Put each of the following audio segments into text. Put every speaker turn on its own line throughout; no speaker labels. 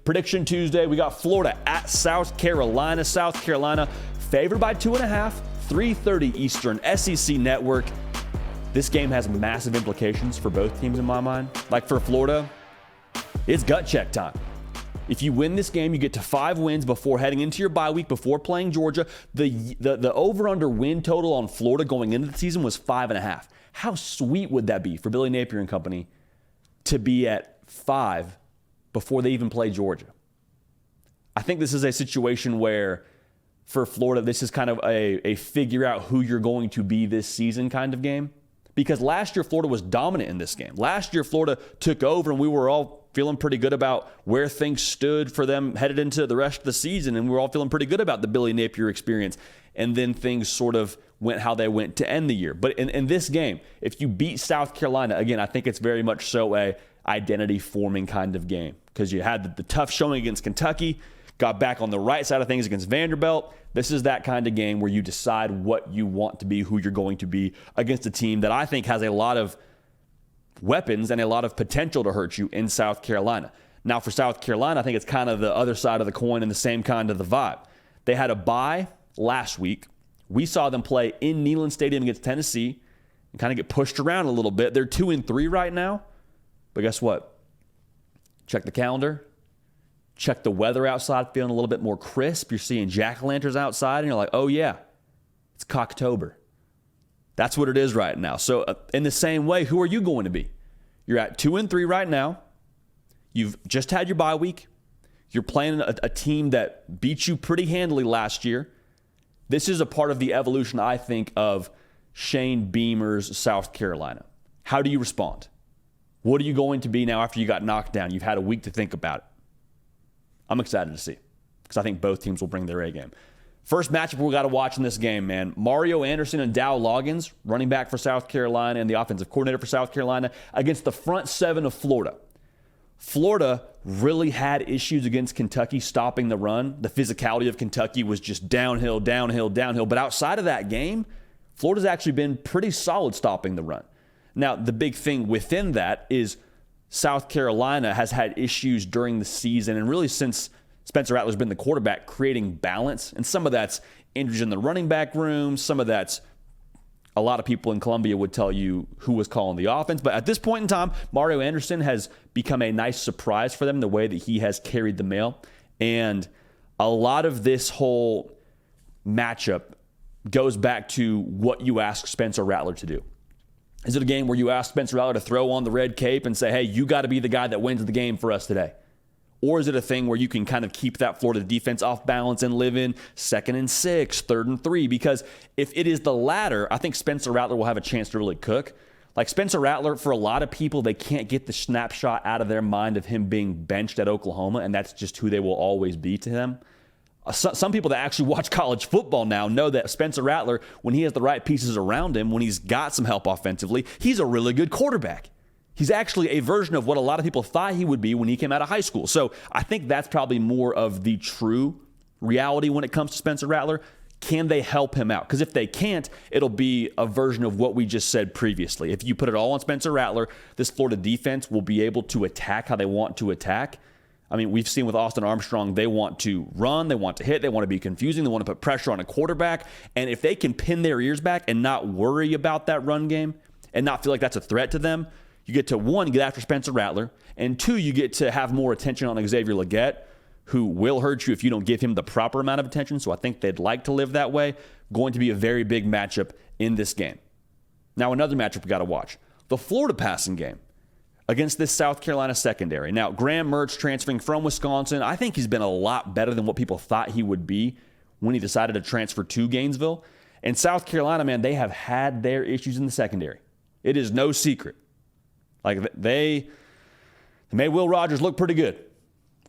Prediction Tuesday, we got Florida at South Carolina. South Carolina favored by 2.5, 3:30 Eastern, SEC Network. This game has massive implications for both teams in my mind. Like for Florida, it's gut check time. If you win this game, you get to 5 wins before heading into your bye week, before playing Georgia. The over-under win total on Florida going into the season was 5.5. How sweet would that be for Billy Napier and company to be at 5 before they even play Georgia? I think this is a situation where, for Florida, this is kind of a figure out who you're going to be this season kind of game. Because last year, Florida was dominant in this game. Last year, Florida took over, and we were all feeling pretty good about where things stood for them headed into the rest of the season, and we were all feeling pretty good about the Billy Napier experience. And then things sort of went how they went to end the year. But in this game, if you beat South Carolina, again, I think it's very much so a identity-forming kind of game, because you had the tough showing against Kentucky, got back on the right side of things against Vanderbilt. This is that kind of game where you decide what you want to be, who you're going to be against a team that I think has a lot of weapons and a lot of potential to hurt you in South Carolina. Now, for South Carolina, I think it's kind of the other side of the coin and the same kind of the vibe. They had a bye last week. We saw them play in Neyland Stadium against Tennessee and kind of get pushed around a little bit. They're 2-3 right now. But guess what? Check the calendar. Check the weather outside, feeling a little bit more crisp. You're seeing jack-o'-lanterns outside, and you're like, oh, yeah, it's Cocktober. That's what it is right now. So in the same way, who are you going to be? You're at 2-3 right now. You've just had your bye week. You're playing a team that beat you pretty handily last year. This is a part of the evolution, I think, of Shane Beamer's South Carolina. How do you respond? What are you going to be now after you got knocked down? You've had a week to think about it. I'm excited to see, because I think both teams will bring their A game. First matchup we got to watch in this game, man. Mario Anderson and Dow Loggins, running back for South Carolina and the offensive coordinator for South Carolina, against the front seven of Florida. Florida really had issues against Kentucky stopping the run. The physicality of Kentucky was just downhill, downhill, downhill. But outside of that game, Florida's actually been pretty solid stopping the run. Now, the big thing within that is South Carolina has had issues during the season, and really since Spencer Rattler's been the quarterback, creating balance. And some of that's injuries in the running back room. Some of that's a lot of people in Columbia would tell you who was calling the offense. But at this point in time, Mario Anderson has become a nice surprise for them, the way that he has carried the mail. And a lot of this whole matchup goes back to what you ask Spencer Rattler to do. Is it a game where you ask Spencer Rattler to throw on the red cape and say, hey, you got to be the guy that wins the game for us today? Or is it a thing where you can kind of keep that Florida defense off balance and live in 2nd and 6, 3rd and 3? Because if it is the latter, I think Spencer Rattler will have a chance to really cook. Like Spencer Rattler, for a lot of people, they can't get the snapshot out of their mind of him being benched at Oklahoma, and that's just who they will always be to them. Some people that actually watch college football now know that Spencer Rattler, when he has the right pieces around him, when he's got some help offensively, he's a really good quarterback. He's actually a version of what a lot of people thought he would be when he came out of high school. So I think that's probably more of the true reality when it comes to Spencer Rattler. Can they help him out? Because if they can't, it'll be a version of what we just said previously. If you put it all on Spencer Rattler, this Florida defense will be able to attack how they want to attack. I mean, we've seen with Austin Armstrong, they want to run, they want to hit, they want to be confusing, they want to put pressure on a quarterback. And if they can pin their ears back and not worry about that run game and not feel like that's a threat to them, you get to, 1, get after Spencer Rattler, and 2, you get to have more attention on Xavier Legette, who will hurt you if you don't give him the proper amount of attention. So I think they'd like to live that way. Going to be a very big matchup in this game. Now, another matchup we got to watch. The Florida passing game against this South Carolina secondary. Now, Graham Mertz transferring from Wisconsin, I think he's been a lot better than what people thought he would be when he decided to transfer to Gainesville. And South Carolina, man, they have had their issues in the secondary. It is no secret. Like, they made Will Rogers look pretty good.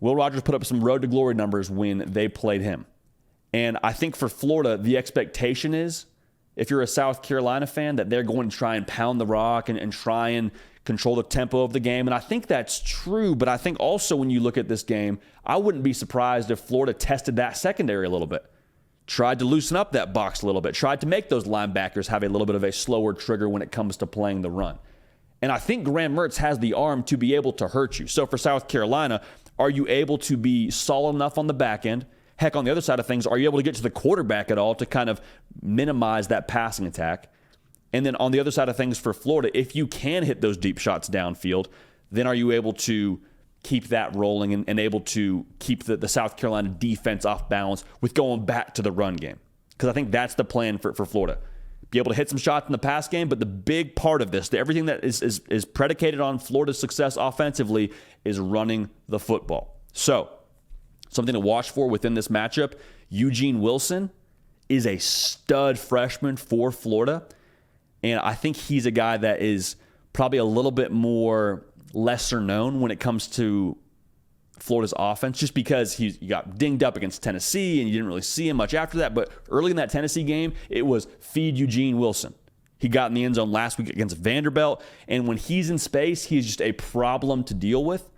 Will Rogers put up some road to glory numbers when they played him. And I think for Florida, the expectation is, if you're a South Carolina fan, that they're going to try and pound the rock and try and control the tempo of the game. And I think that's true, but I think also when you look at this game, I wouldn't be surprised if Florida tested that secondary a little bit, tried to loosen up that box a little bit, tried to make those linebackers have a little bit of a slower trigger when it comes to playing the run. And I think Graham Mertz has the arm to be able to hurt you. So for South Carolina, are you able to be solid enough on the back end? Heck, on the other side of things, are you able to get to the quarterback at all to kind of minimize that passing attack? And then on the other side of things for Florida, if you can hit those deep shots downfield, then are you able to keep that rolling and able to keep the South Carolina defense off balance with going back to the run game? Because I think that's the plan for Florida. Be able to hit some shots in the pass game, but the big part of this, everything that is predicated on Florida's success offensively, is running the football. So, something to watch for within this matchup, Eugene Wilson is a stud freshman for Florida, and I think he's a guy that is probably a little bit more lesser known when it comes to Florida's offense, just because he got dinged up against Tennessee and you didn't really see him much after that. But early in that Tennessee game, it was feed Eugene Wilson. He got in the end zone last week against Vanderbilt, and when he's in space, he's just a problem to deal with.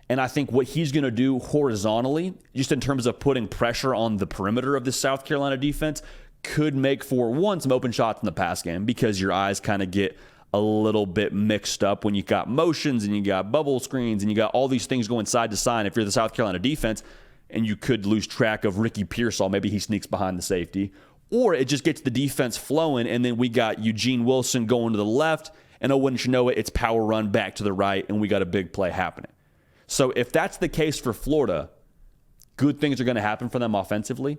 And I think what he's going to do horizontally, just in terms of putting pressure on the perimeter of the South Carolina defense, could make for, one, some open shots in the pass game, because your eyes kind of get a little bit mixed up when you got motions and you got bubble screens and you got all these things going side to side if you're the South Carolina defense, and you could lose track of Ricky Pearsall. Maybe he sneaks behind the safety. Or it just gets the defense flowing, and then we got Eugene Wilson going to the left, and oh, wouldn't you know it, it's power run back to the right, and we got a big play happening. So if that's the case for Florida, good things are going to happen for them offensively.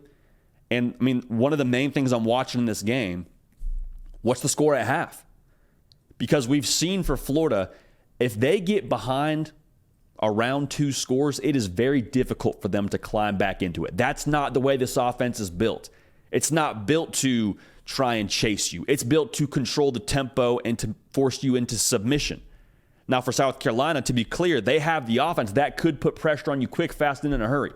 And, I mean, one of the main things I'm watching in this game, what's the score at half? Because we've seen for Florida, if they get behind around 2 scores, it is very difficult for them to climb back into it. That's not the way this offense is built. It's not built to try and chase you. It's built to control the tempo and to force you into submission. Now, for South Carolina, to be clear, they have the offense that could put pressure on you quick, fast, and in a hurry.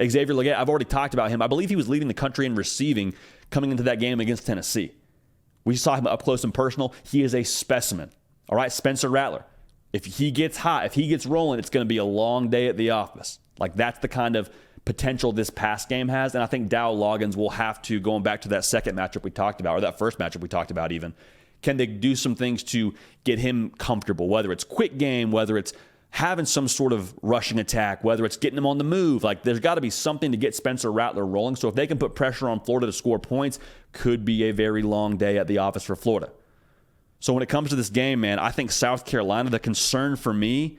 Xavier Legette, I've already talked about him. I believe he was leading the country in receiving coming into that game against Tennessee. We saw him up close and personal. He is a specimen. All right, Spencer Rattler. If he gets hot, if he gets rolling, it's going to be a long day at the office. Like, that's the kind of potential this pass game has. And I think Dow Loggins will have to, going back to that second matchup we talked about, or that first matchup we talked about even, can they do some things to get him comfortable, whether it's quick game, whether it's having some sort of rushing attack, whether it's getting him on the move. Like, there's got to be something to get Spencer Rattler rolling. So if they can put pressure on Florida to score points, could be a very long day at the office for Florida. So when it comes to this game, man, I think South Carolina, the concern for me,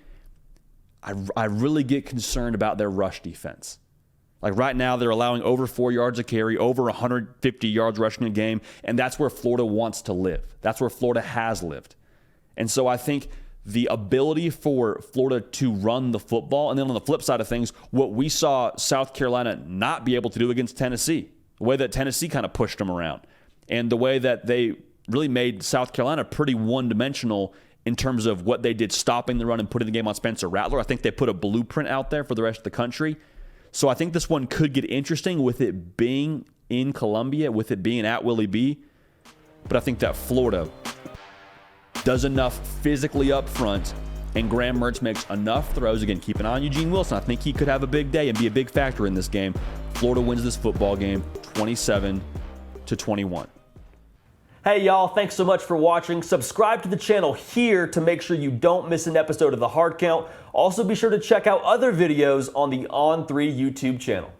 I really get concerned about their rush defense. Like, right now, they're allowing over 4 yards a carry, over 150 yards rushing a game, and that's where Florida wants to live. That's where Florida has lived. And so I think the ability for Florida to run the football, and then on the flip side of things, what we saw South Carolina not be able to do against Tennessee, the way that Tennessee kind of pushed them around, and the way that they really made South Carolina pretty one-dimensional in terms of what they did stopping the run and putting the game on Spencer Rattler. I think they put a blueprint out there for the rest of the country. So I think this one could get interesting with it being in Columbia, with it being at Willie B. But I think that Florida does enough physically up front, and Graham Mertz makes enough throws. Again, keep an eye on Eugene Wilson. I think he could have a big day and be a big factor in this game. Florida wins this football game 27-21. Hey, y'all, thanks so much for watching. Subscribe to the channel here to make sure you don't miss an episode of The Hard Count. Also, be sure to check out other videos on the On3 YouTube channel.